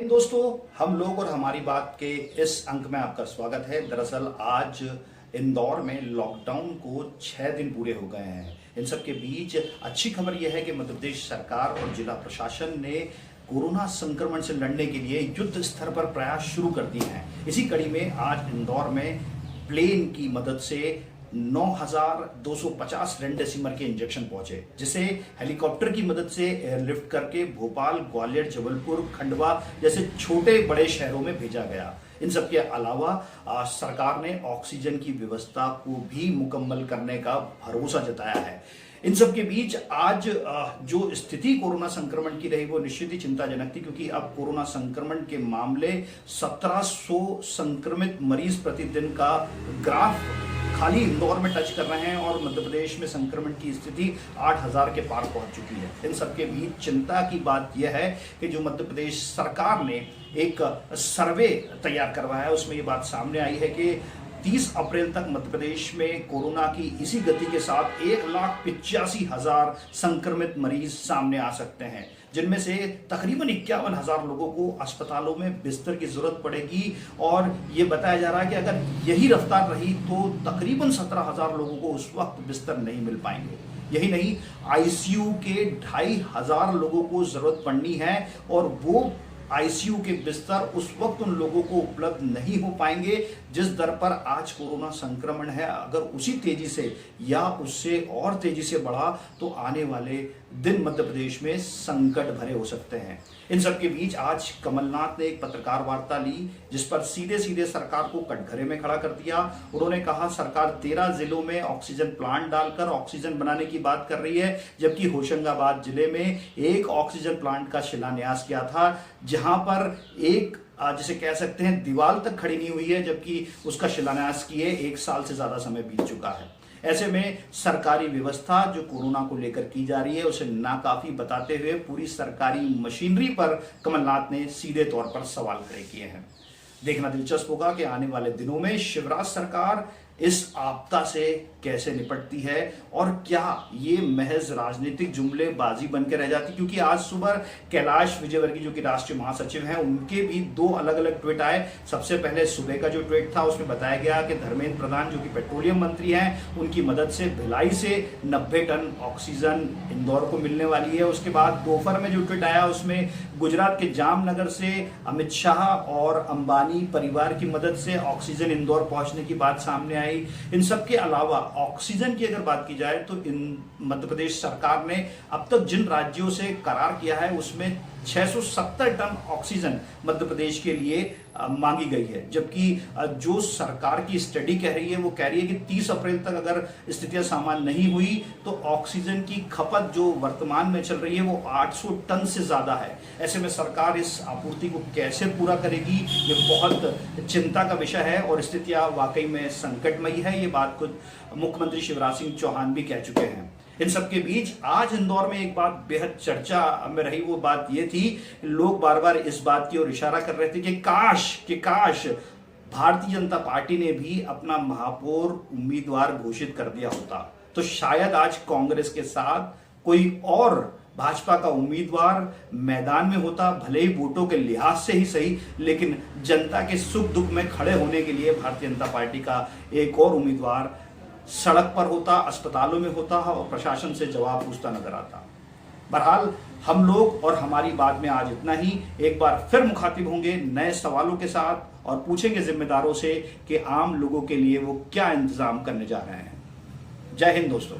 दोस्तों, हम लोग और हमारी बात के इस अंक में आपका स्वागत है। दरअसल आज इंदौर में लॉकडाउन को 6 दिन पूरे हो गए हैं। इन सब के बीच अच्छी खबर यह है कि मध्य प्रदेश सरकार और जिला प्रशासन ने कोरोना संक्रमण से लड़ने के लिए युद्ध स्तर पर प्रयास शुरू कर दिए हैं। इसी कड़ी में आज इंदौर में प्लेन की मदद से 9,250 रेमडेसिविर के इंजेक्शन पहुंचे, जिसे हेलीकॉप्टर की मदद से एयरलिफ्ट करके भोपाल, ग्वालियर, जबलपुर, खंडवा जैसे छोटे बड़े शहरों में भेजा गया। इन सब के अलावा सरकार ने ऑक्सीजन की व्यवस्था को भी मुकम्मल करने का भरोसा जताया है। इन सब के बीच आज जो स्थिति कोरोना संक्रमण की रही वो निश्चित ही चिंताजनक थी, क्योंकि अब कोरोना संक्रमण के मामले 1700 संक्रमित मरीज प्रतिदिन का ग्राफ खाली इंदौर में टच कर रहे हैं और मध्य प्रदेश में संक्रमण की स्थिति 8,000 के पार पहुंच चुकी है। इन सबके बीच चिंता की बात यह है कि जो मध्य प्रदेश सरकार ने एक सर्वे तैयार करवाया है, उसमें ये बात सामने आई है कि 30 अप्रैल तक मध्य प्रदेश में कोरोना की इसी गति के साथ 1,85,000 संक्रमित मरीज सामने आ सकते हैं, जिनमें से तकरीबन 51,000 लोगों को अस्पतालों में बिस्तर की जरूरत पड़ेगी। और ये बताया जा रहा है कि अगर यही रफ्तार रही तो तकरीबन 17,000 लोगों को उस वक्त बिस्तर नहीं मिल पाएंगे। यही नहीं, आईसीयू के 2,500 लोगों को जरूरत पड़नी है और वो आईसीयू के बिस्तर उस वक्त उन लोगों को उपलब्ध नहीं हो पाएंगे जिस दर पर आज कोरोना संक्रमण है। अगर उसी तेजी से या उससे और तेजी से बढ़ा तो आने वाले दिन मध्य प्रदेश में संकट भरे हो सकते हैं। इन सब के बीच आज कमलनाथ ने एक पत्रकार वार्ता ली, जिस पर सीधे सीधे सरकार को कटघरे में खड़ा कर दिया। उन्होंने कहा सरकार 13 जिलों में ऑक्सीजन प्लांट डालकर ऑक्सीजन बनाने की बात कर रही है, जबकि होशंगाबाद जिले में एक ऑक्सीजन प्लांट का शिलान्यास किया था, जहां पर एक जिसे कह सकते हैं दीवार तक खड़ी नहीं हुई है, जबकि उसका शिलान्यास किए 1 साल से ज्यादा समय बीत चुका है। ऐसे में सरकारी व्यवस्था जो कोरोना को लेकर की जा रही है उसे नाकाफी बताते हुए पूरी सरकारी मशीनरी पर कमलनाथ ने सीधे तौर पर सवाल खड़े किए हैं। देखना दिलचस्प होगा कि आने वाले दिनों में शिवराज सरकार इस आपदा से कैसे निपटती है और क्या ये महज राजनीतिक जुमलेबाजी बनकर रह जाती, क्योंकि आज सुबह कैलाश विजयवर्गीय जो कि राष्ट्रीय महासचिव हैं, उनके भी 2 अलग अलग ट्वीट आए। सबसे पहले सुबह का जो ट्वीट था उसमें बताया गया कि धर्मेंद्र प्रधान जो कि पेट्रोलियम मंत्री हैं, उनकी मदद से भिलाई से 90 टन ऑक्सीजन इंदौर को मिलने वाली है। उसके बाद दोपहर में जो ट्वीट आया उसमें गुजरात के जामनगर से अमित शाह और अंबानी परिवार की मदद से ऑक्सीजन इंदौर पहुंचने की बात सामने आई। इन सब के अलावा ऑक्सीजन की अगर बात की जाए तो इन मध्य प्रदेश सरकार ने अब तक जिन राज्यों से करार किया है उसमें 670 टन ऑक्सीजन मध्य प्रदेश के लिए मांगी गई है, जबकि जो सरकार की स्टडी कह रही है वो कह रही है कि 30 अप्रैल तक अगर स्थितियां सामान्य नहीं हुई तो ऑक्सीजन की खपत जो वर्तमान में चल रही है वो 800 टन से ज्यादा है। ऐसे में सरकार इस आपूर्ति को कैसे पूरा करेगी, ये बहुत चिंता का विषय है और स्थितियां वाकई में संकटमयी है। ये बात खुद मुख्यमंत्री शिवराज सिंह चौहान भी कह चुके हैं। इन सबके बीच आज इंदौर में एक बात बेहद चर्चा में रही, वो बात ये थी, लोग बार बार इस बात की ओर इशारा कर रहे थे कि काश भारतीय जनता पार्टी ने भी अपना महापौर उम्मीदवार घोषित कर दिया होता तो शायद आज कांग्रेस के साथ कोई और भाजपा का उम्मीदवार मैदान में होता, भले ही वोटों के लिहाज से ही सही, लेकिन जनता के सुख दुख में खड़े होने के लिए भारतीय जनता पार्टी का एक और उम्मीदवार सड़क पर होता, अस्पतालों में होता और प्रशासन से जवाब पूछता नजर आता। बहरहाल हम लोग और हमारी बात में आज इतना ही। एक बार फिर मुखातिब होंगे नए सवालों के साथ और पूछेंगे जिम्मेदारों से कि आम लोगों के लिए वो क्या इंतजाम करने जा रहे हैं। जय हिंद दोस्तों।